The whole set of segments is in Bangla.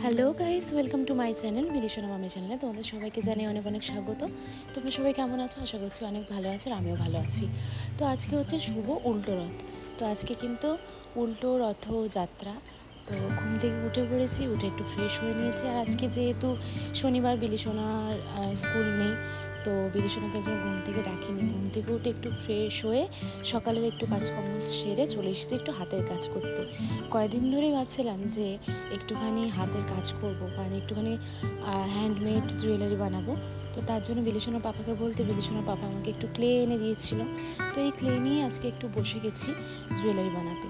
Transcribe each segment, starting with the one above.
Hello guys, welcome to my channel বিলিশনা মামি চ্যানেলে তোমাদের সবাইকে জানিয়ে অনেক অনেক স্বাগত। তোমরা সবাই কেমন আছো? আশা করছি অনেক ভালো আছো, আর আমিও ভালো আছি। তো আজকে হচ্ছে শুভ উল্টো রথ। তো আজকে কিন্তু উল্টো রথযাত্রা। তো ঘুম থেকে উঠে পড়েছি, উঠে একটু ফ্রেশ হয়ে নিয়েছি। আর আজকে যেহেতু শনিবার, বিলিশনার স্কুল নেই, তো বিলিশনাকে জন্য ঘুম থেকে ডাকিনি। ঘুম থেকে উঠে একটু ফ্রেশ হয়ে সকালের একটু কাজকর্ম সেরে চলে এসেছি একটু হাতের কাজ করতে। কয়েকদিন ধরেই ভাবছিলাম যে একটুখানি হাতের কাজ করব, মানে একটুখানি হ্যান্ডমেড জুয়েলারি বানাবো। তো তার জন্য বিলিশনার পাপাকে বলতে বিলিশনার পাপা আমাকে একটু ক্লে এনে দিয়েছিল। তো এই ক্লে নিয়ে আজকে একটু বসে গেছি জুয়েলারি বানাতে।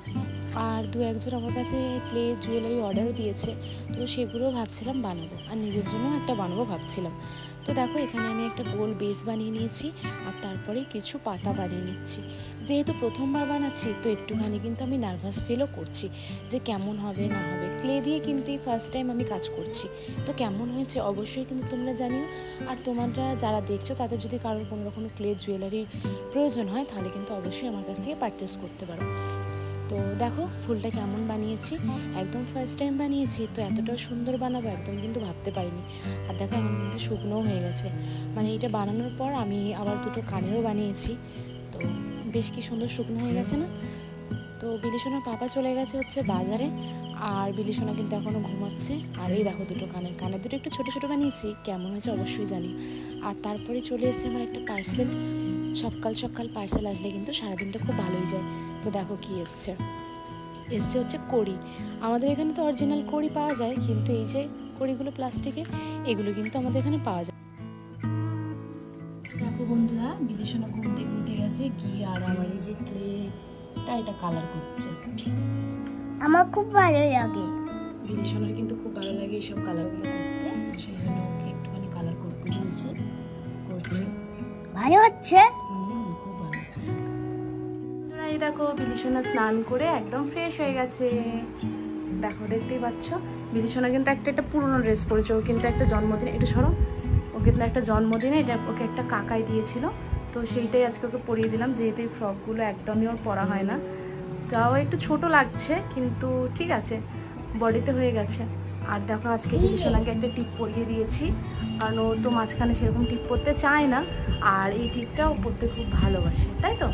আর দু একজন আমার কাছে ক্লে জুয়েলারি অর্ডারও দিয়েছে, তো সেগুলোও ভাবছিলাম বানাবো, আর নিজের জন্যও একটা বানাবো ভাবছিলাম। তো দেখো, এখানে আমি একটা গোল বেস বানিয়ে নিয়েছি, আর তারপরে কিছু পাতা বানিয়ে নিচ্ছি। যেহেতু প্রথমবার বানাচ্ছি, তো একটুখানি কিন্তু আমি নার্ভাস ফিলও করছি যে কেমন হবে না হবে। ক্লে দিয়ে কিন্তু এই ফার্স্ট টাইম আমি কাজ করছি, তো কেমন হয়েছে অবশ্যই কিন্তু তোমরা জানিও। আর তোমরা যারা দেখছো তাদের যদি কারোর কোনো রকম ক্লে জুয়েলারির প্রয়োজন হয়, তাহলে কিন্তু অবশ্যই আমার কাছ থেকে পারচেস করতে পারো। তো দেখো ফুলটা কেমন বানিয়েছি, একদম ফার্স্ট টাইম বানিয়েছি, তো এতটাও সুন্দর বানাবো একদম কিন্তু ভাবতে পারিনি। আর দেখো এখন কিন্তু শুকনোও হয়ে গেছে, মানে এটা বানানোর পর আমি আবার দুটো কানেরও বানিয়েছি। তো বেশ কি সুন্দর শুকনো হয়ে গেছে না? তো বিলিশনার পাপা চলে গেছে হচ্ছে বাজারে, আর বিলিশনা কিন্তু এখনও ঘুমাচ্ছে। আর এই দেখো দুটো কানের দুটো একটু ছোটো ছোটো বানিয়েছি, কেমন হয়েছে অবশ্যই জানি। আর তারপরে চলে এসছে আমার একটা পার্সেল। সকাল সকাল পার্সেল আসলে কিন্তু সারাদিনটা খুব ভালোই যায়। তো দেখো কি এসছে হচ্ছে কড়ি। আমাদের এখানে তো অরিজিনাল কড়ি পাওয়া যায়, কিন্তু এই যে কড়িগুলো প্লাস্টিকের, এগুলো কিন্তু আমাদের এখানে পাওয়া যায়। দেখো বন্ধুরা, বিলিশনা ঘুম থেকে উঠে গেছে, গিয়ে আর আমার এই যে ক্লেটা এটা কালার করছে। আমার খুব ভালো লাগে, বিলিশনার কিন্তু খুব ভালো লাগে এইসব কালারগুলো করতে, তো সেই জন্য ওকে একটুখানি কালার করতে দিয়েছি, করছে। ভালো হচ্ছে, খুব ভালো হচ্ছে। এই দেখো বিলিশনা স্নান করে একদম ফ্রেশ হয়ে গেছে। দেখো, দেখতেই পাচ্ছ বিলিশনা কিন্তু একটা পুরনো ড্রেস পরেছে। ও কিন্তু একটা জন্মদিনে, একটু সরো, ও কিন্তু একটা জন্মদিনে এটা ওকে একটা কাকাই দিয়েছিল, তো সেইটাই আজকে ওকে পরিয়ে দিলাম। যেহেতু এই ফ্রকগুলো একদমই ওর পরা হয় না, যাও একটু ছোট লাগছে, কিন্তু ঠিক আছে, বডিতে হয়ে গেছে। আর দেখো আজকে বিলিশনাকে একটা টিপ পরিয়ে দিয়েছি, কারণ ও তো মাঝখানে সেরকম টিপ পরতে চায় না, আর এই টিপটা ও পরতে খুব ভালোবাসে, তাই তো?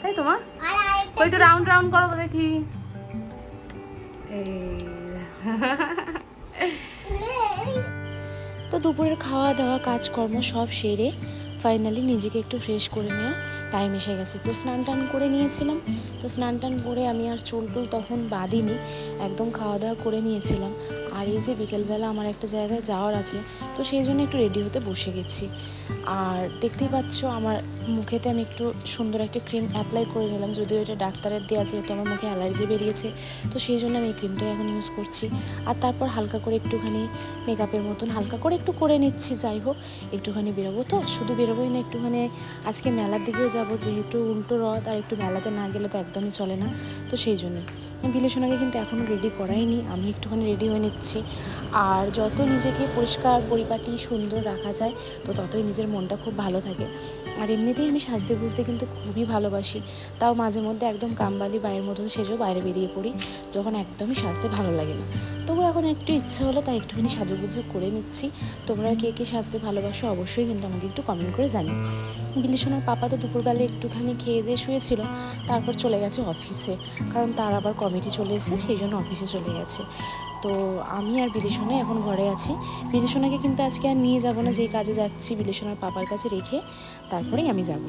তাই তো মা? ওই একটু রাউন্ড রাউন্ড করো দেখি। তো দুপুরের খাওয়া দাওয়া কাজকর্ম সব সেরে ফাইনালি নিজেকে একটু ফ্রেশ করে নেওয়া টাইম এসে গেছে। তো স্নান টান করে নিয়েছিলাম। তো স্নান টান করে আমি আর চুল টুল তখন বাঁধিনি, একদম খাওয়া দাওয়া করে নিয়েছিলাম। আর এই যে বিকেলবেলা আমার একটা জায়গায় যাওয়ার আছে, তো সেই জন্য একটু রেডি হতে বসে গেছি। আর দেখতেই পাচ্ছ আমার মুখেতে আমি একটু সুন্দর একটা ক্রিম অ্যাপ্লাই করে নিলাম, যদিও এটা ডাক্তারের দেওয়া, যেহেতু আমার মুখে অ্যালার্জি বেরিয়েছে, তো সেই জন্য আমি এই ক্রিমটাই এখন ইউজ করছি। আর তারপর হালকা করে একটুখানি মেকআপের মতন হালকা করে একটু করে নিচ্ছি। যাই হোক, একটুখানি বেরোবো, তো শুধু বেরোবোই না, একটুখানি আজকে মেলার দিকেও যাব, যেহেতু উল্টো রথ, আর একটু মেলাতে না গেলে তো একদমই চলে না। তো সেই জন্য বিলিশনাকে কিন্তু এখনও রেডি করাইনি, আমি একটুখানি রেডি হয়ে নিচ্ছি। আর যত নিজেকে পরিষ্কার পরিপাটি সুন্দর রাখা যায়, তো ততই নিজের মনটা খুব ভালো থাকে। আর এমনিতেই আমি সাজতে বুঝতে কিন্তু খুবই ভালোবাসি, তাও মাঝে মধ্যে একদম কামবালি বাইরের মতন সেজেও বাইরে বেরিয়ে পড়ি, যখন একদমই সাজতে ভালো লাগে না। তবু এখন একটু ইচ্ছা হলো, তাই একটুখানি সাজুগুজু করে নিচ্ছি। তোমরা কে কে সাজতে ভালোবাসো অবশ্যই কিন্তু আমাকে একটু কমেন্ট করে জানিও। বিলিশনার পাপা তো দুপুরবেলা একটুখানি খেয়ে দিয়ে শুয়েছিল, তারপর চলে গেছে অফিসে, কারণ তার আবার কমিটি চলে এসেছে, সেই জন্য অফিসে চলে গেছে। তো আমি আর বিলিশনা এখন ঘরে আছি। বিলিশনাকে কিন্তু আজকে আর নিয়ে যাব না, যেই কাজে যাচ্ছি বিলিশনার পাপার কাছে রেখে তারপরেই আমি যাব।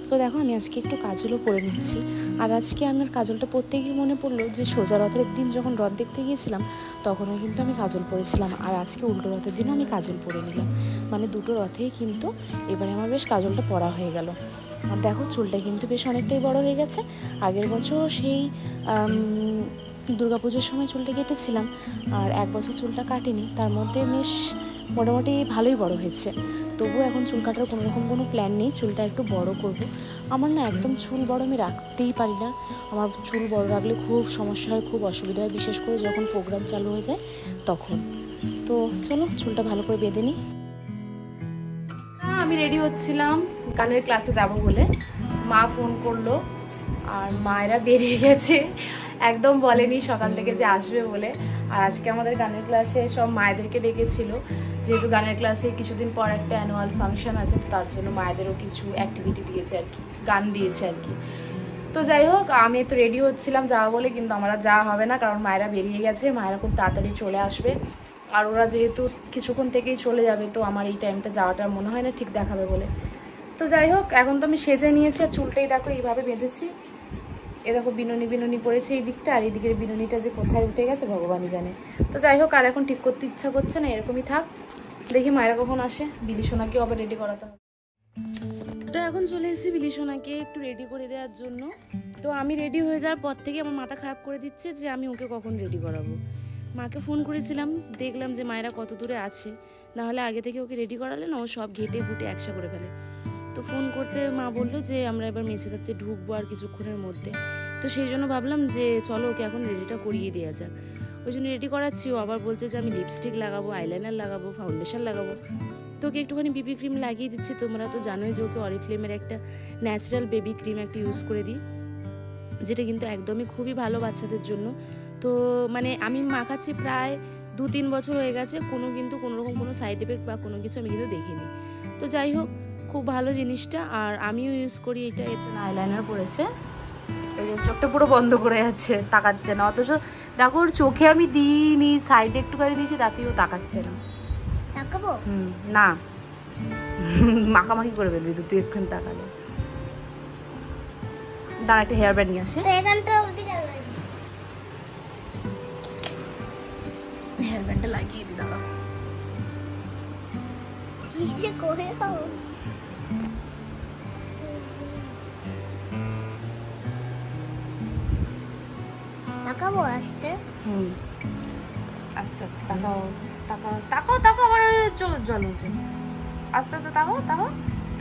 তো দেখো আমি আজকে একটু কাজলও পরে নিচ্ছি। আর আজকে আমার কাজলটা পরতে গিয়ে মনে পড়লো যে সোজা রথের দিন যখন রথ দেখতে গিয়েছিলাম, তখনও কিন্তু আমি কাজল পরেছিলাম, আর আজকে উল্টো রথের দিনও আমি কাজল পরে নিলাম। মানে দুটো রথেই কিন্তু এবারে আমার বেশ কাজলটা পরা হয়ে গেল। আর দেখো চুলটা কিন্তু বেশ অনেকটাই বড় হয়ে গেছে। আগের বছর সেই দুর্গাপুজোর সময় চুলটা কেটেছিলাম, আর এক বছর চুলটা কাটিনি, তার মধ্যে বেশ মোটামুটি ভালোই বড় হয়েছে। তবুও এখন চুল কাটার কোনো প্ল্যান নেই, চুলটা একটু বড় করব। আমার না একদম চুল বড় আমি রাখতেই পারি না, আমার চুল বড় রাখলে খুব সমস্যা হয়, খুব অসুবিধা হয়, বিশেষ করে যখন প্রোগ্রাম চালু হয়ে যায় তখন। তো চলো চুলটা ভালো করে বেঁধে নিই। আমি রেডি হচ্ছিলাম গানের ক্লাসে যাব বলে, মা ফোন করলো, আর মায়েরা বেরিয়ে গেছে, একদম বলেনি সকাল থেকে যে আসবে বলে। আর আজকে আমাদের গানের ক্লাসে সব মায়েদেরকে ডেকেছিল, যেহেতু গানের ক্লাসে কিছুদিন পর একটা অ্যানুয়াল ফাংশন আছে, তো তার জন্য মায়েদেরও কিছু অ্যাক্টিভিটি দিয়েছে আর কি, গান দিয়েছে আর কি। তো যাই হোক, আমি একটু রেডি হচ্ছিলাম যাওয়া বলে, কিন্তু আমরা যাওয়া হবে না, কারণ মায়েরা বেরিয়ে গেছে, মায়েরা খুব তাড়াতাড়ি চলে আসবে। আর ওরা যেহেতু কিছুক্ষণ থেকেই চলে যাবে, তো আমার এই টাইমটা যাওয়াটা মনে হয় না ঠিক দেখাবে বলে। তো যাই হোক, এখন তো আমি সেজে নিয়েছি, আর চুলটাই দেখো এইভাবে বেঁধেছি। এ দেখো বিনুনি বিনুনি করেছে এই দিকটা, আর এই দিকের বিনুনিটা যে কোথায় উঠে গেছে ভগবানই জানে। তো যাই হোক, আর এখন ঠিক করতে ইচ্ছা করছে না, এরকমই থাক। দেখি মায়েরা কখন আসে, বিলি সোনাকেও আবার রেডি করাতে হবে। তো এখন চলে এসেছি বিলি সোনাকে একটু রেডি করে দেওয়ার জন্য। তো আমি রেডি হয়ে যাওয়ার পর থেকে আমার মাথা খারাপ করে দিচ্ছে যে আমি ওকে কখন রেডি করাবো। মাকে ফোন করেছিলাম, দেখলাম যে মায়েরা কত দূরে আছে, নাহলে আগে থেকে ওকে রেডি করালে না ও সব ঘেটে ঘুটে একসা করে ফেলে। তো ফোন করতে মা বললো যে আমরা এবার মেছেদাতে ঢুকবো আর কিছুক্ষণের মধ্যে। তো সেই জন্য ভাবলাম যে চলো ওকে এখন রেডিটা করিয়ে দেওয়া যাক। ওই জন্য রেডি করাচ্ছি। ও আবার বলছে যে আমি লিপস্টিক লাগাবো, আইলাইনার লাগাবো, ফাউন্ডেশন লাগাবো। তো ওকে একটুখানি বিবি ক্রিম লাগিয়ে দিচ্ছি। তোমরা তো জানোই যে ওকে অরিফ্লেমের একটা ন্যাচারাল বেবি ক্রিম একটা ইউজ করে দিই, যেটা কিন্তু একদমই খুবই ভালো বাচ্চাদের জন্য। তো মানে আমি মাখাচ্ছি প্রায় 2-3 বছর হয়ে গেছে, কিন্তু কোনোরকম কোনো সাইড এফেক্ট বা কোনো কিছু আমি কিন্তু দেখিনি। তো যাই হোক, খুব ভালো জিনিসটা, আর আমিও ইউজ করি এটা। এতে আইলাইনার পড়েছে, এই যে চোখটা পুরো বন্ধ করে আছে, তাকাচ্ছে না। অথচ দেখো ওর চোখে আমি দিইনি, সাইডে একটুখানি দিয়েছি, তাতেও তাকাচ্ছে না। তাকাবো না, মাখামাখি করে ফেলবি তুই এক্ষুনি তাকালে। দাঁড়া, একটা হেয়ার ব্যান্ড নিয়ে আসে। হেয়ার ব্যান্ডটা লাগিয়ে দি, দাঁড়া। কিসে করে দাও? তাকাবো আস্তে। আস্তে আস্তে তাকাও, তাকাও, তাকাও, তাকাও, আবার জল উঠছে। আস্তে আস্তে তাকাও, তাকাও,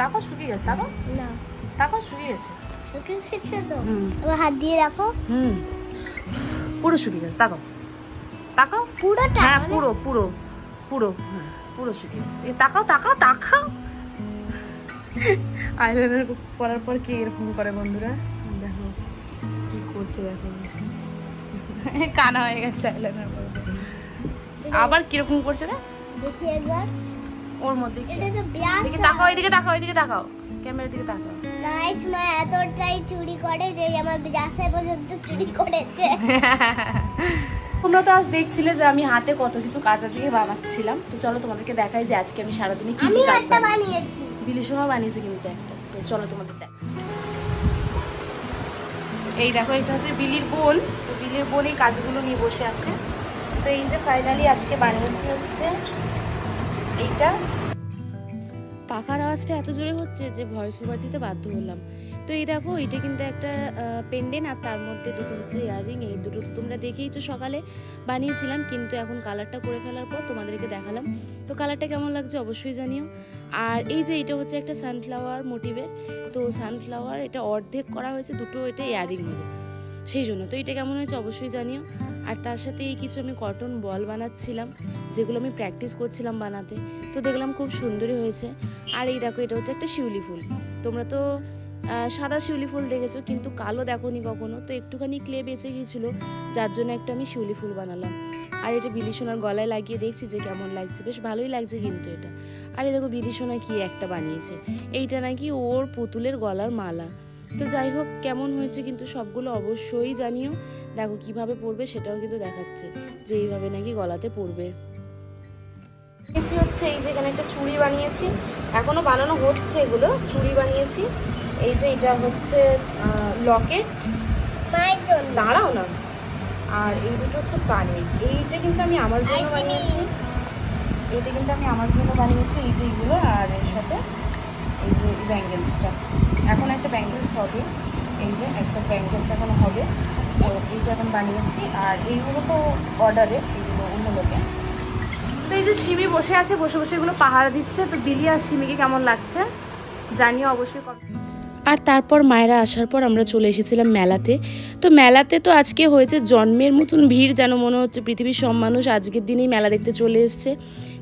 তাকাও, শুকিয়ে গেছে, তাকাও না, তাকাও, শুকিয়ে গেছে। শুকিয়ে গেছে তো? এবার হাত দিয়ে রাখো। পুরো শুকিয়ে গেছে, তাকাও, তাকাও পুরোটা? হ্যাঁ, পুরো পুরো পুরো, পুরো শুকিয়ে গেছে। তাকাও, তাকাও, তাকাও। আইলাইনার পরার পর কি এরকম করে বন্ধুরা, দেখো কি করছে, দেখো কানা হয়ে গেছে আইলাইনার পরে। আবার কিরকম করছে রে, দেখি একবার ওর মধ্যে। এটা তো ব্যাস। এদিকে তাকাও, এদিকে তাকাও, এদিকে তাকাও, ক্যামেরার দিকে তাকাও। গাইস, মা এতটাই চুরি করে যে আমার ব্যাসে পর্যন্ত চুরি করেছে। তোমরা তো আজ দেখছিলে যে আমি হাতে কত কিছু কাজ আজকে বানাচ্ছিলাম। তো চলো তোমাদেরকে দেখাই যে আজকে আমি সারাদিনে কি কি কাজ বানিয়েছি। বিলি সোনা বানিয়েছে কিন্তু একটা। তো চলো তোমাদের দেখ। এই দেখো, এটা হচ্ছে বিলির বোন। তো বিলির বোন এই কাজগুলো নিয়ে বসে আছে। তো এই যে ফাইনালি আজকে বানিয়েছি হচ্ছে এইটা। পাখার আওয়াজটা এত জোরে হচ্ছে যে ভয়েস ওভার দিতে বাধ্য হলাম। তো এই দেখো, এটা কিন্তু একটা পেন্ডেন্ট, আর তার মধ্যে দুটো হচ্ছে ইয়াররিং। এই দুটো তো তোমরা দেখেইছো, সকালে বানিয়েছিলাম, কিন্তু এখন কালারটা করে ফেলার পর তোমাদেরকে দেখালাম। তো কালারটা কেমন লাগছে অবশ্যই জানিও। আর এই যে এটা হচ্ছে একটা সানফ্লাওয়ার মোটিভের। তো সানফ্লাওয়ার এটা অর্ধেক করা হয়েছে, দুটো এটা ইয়াররিং হবে সেই জন্য। তো এটা কেমন হয়েছে অবশ্যই জানিও। আর তার সাথে এই কিছু আমি কটন বল বানাচ্ছিলাম, যেগুলো আমি প্র্যাকটিস করছিলাম বানাতে। তো দেখলাম খুব সুন্দরই হয়েছে। আর এই দেখো, এটা হচ্ছে একটা শিউলি ফুল। তোমরা তো সাদা শিউলি ফুল দেখেছো, কিন্তু কালো দেখোনি কখনো। তো একটুখানি ক্লে বেঁচে গিয়েছিলো, যার জন্য একটা আমি শিউলি ফুল বানালাম। আর এটা বিলি সোনার গলায় লাগিয়ে দেখছি যে কেমন লাগছে, বেশ ভালোই লাগছে কিন্তু এটা। আর এই দেখো, বিলি সোনা কি একটা বানিয়েছে, এইটা নাকি ওর পুতুলের গলার মালা। তো যাই হোক, কেমন হয়েছে কিন্তু সবগুলো অবশ্যই জানিও। দেখো কিভাবে পরবে সেটাও কিন্তু দেখাচ্ছে, যে এইভাবে নাকি গলাতে পরবে। হচ্ছে এই যে এখানে একটা চুড়ি বানিয়েছি, এখনো বানানো হচ্ছে, এগুলো চুড়ি বানিয়েছি। এই যে এটা হচ্ছে লকেট, দাঁড়াও না। আর এই দুটো হচ্ছে পানির। এইটা কিন্তু আমি আমার জন্য বানিয়েছি, এইটা কিন্তু আমি আমার জন্য বানিয়েছি। এই যে এইগুলো, আর এর সাথে এই যে ব্যাঙ্গেলসটা, এখন একটা ব্যাঙ্গেলস হবে। এই যে একটা ব্যাঙ্গেলস এখন হবে, তো এইটা এখন বানিয়েছি। আর এইগুলো তো অর্ডারে, এইগুলো অন্য লোকে। তো এই যে সিমি বসে আছে, বসে বসে এগুলো পাহারা দিচ্ছে। তো বিলি আর সিমিকে কেমন লাগছে জানিও অবশ্যই। আর তারপর মায়েরা আসার পর আমরা চলে এসেছিলাম মেলাতে। তো মেলাতে তো আজকে হয়েছে জন্মের মতন ভিড়, যেন মনে হচ্ছে পৃথিবীর সব মানুষ আজকের দিনেই মেলা দেখতে চলে এসছে,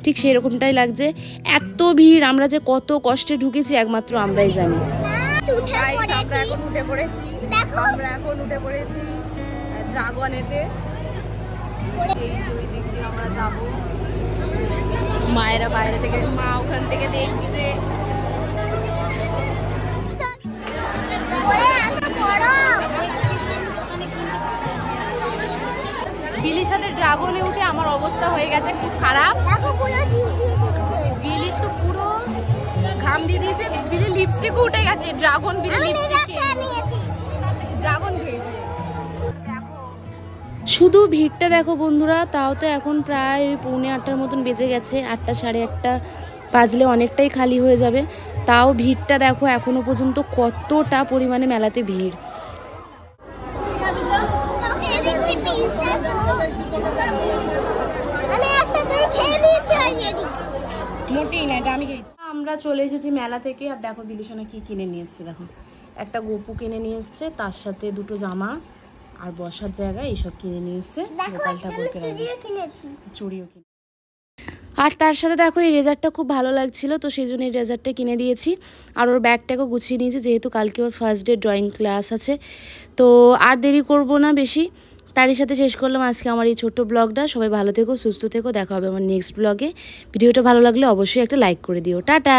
ঠিক সেরকমটাই লাগছে। এত ভিড়, আমরা যে কত কষ্টে ঢুকেছি একমাত্র আমরাই জানি। আমরা এখন উঠে পড়েছি ড্রাগনেতে। এই যে ওই দিক দিয়ে আমরা যাবো। মায়েরা বাইরে থেকে, মা ওখান থেকে দেখছে। বিলির সাথে ড্রাগনে উঠে আমার অবস্থা হয়ে গেছে খুব খারাপ। বিলির তো পুরো ঘাম দিয়ে দিয়েছে, বিলির লিপস্টিকও উঠে গেছে। ড্রাগন বিলির লিপস্টিক ড্রাগন খেয়েছে। শুধু ভিড়টা দেখো বন্ধুরা, তাও তো এখন প্রায় 7:45 মতন বেজে গেছে। 8টা 8:30 বাজলে অনেকটাই খালি হয়ে যাবে। তাও ভিড়টা দেখো এখনো পর্যন্ত কতটা পরিমাণে মেলাতে ভিড়। মোটেই না, এটা আমি খেয়েছি। আমরা চলে এসেছি মেলা থেকে। আর দেখো বিলিশনা কি কিনে নিয়ে এসছে। দেখো একটা গোপু কিনে নিয়ে এসছে, তার সাথে দুটো জামা আর বসার জায়গা এইসব কিনে নিয়ে এসছে। চুড়িও কিনে। আর তার সাথে দেখো এই রেজারটা খুব ভালো লাগছিল, তো সেই জন্য এই রেজারটা কিনে দিয়েছি। আর ওর ব্যাগটাকেও গুছিয়ে নিয়েছি, যেহেতু কালকে ওর ফার্স্ট ডে ড্রয়িং ক্লাস আছে। তো আর দেরি করব না বেশি, তারই সাথে শেষ করলাম আজকে আমার এই ছোট্ট ব্লগটা। সবাই ভালো থেকো, সুস্থ থেকো, দেখা হবে আমার নেক্সট ব্লগে। ভিডিওটা ভালো লাগলে অবশ্যই একটা লাইক করে দিও। টাটা।